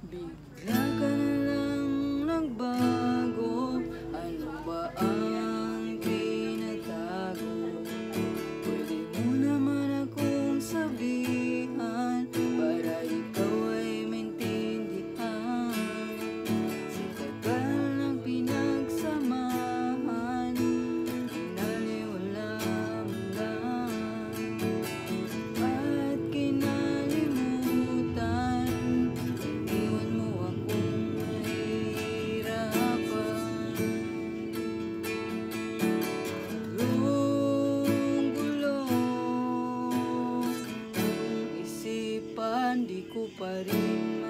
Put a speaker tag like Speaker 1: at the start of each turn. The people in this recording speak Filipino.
Speaker 1: Bigla ka na lang nagbago. Ano ba ang pinatago? Pwede mo naman akong sabihan para ikaw ay maintindihan. Sa tagal ng pinagsamahan, pinaliwala mo lang at kinalimutan. Iniwan mo akong nahihirapan. Gulong-gulong ang isipan, di ko pa rin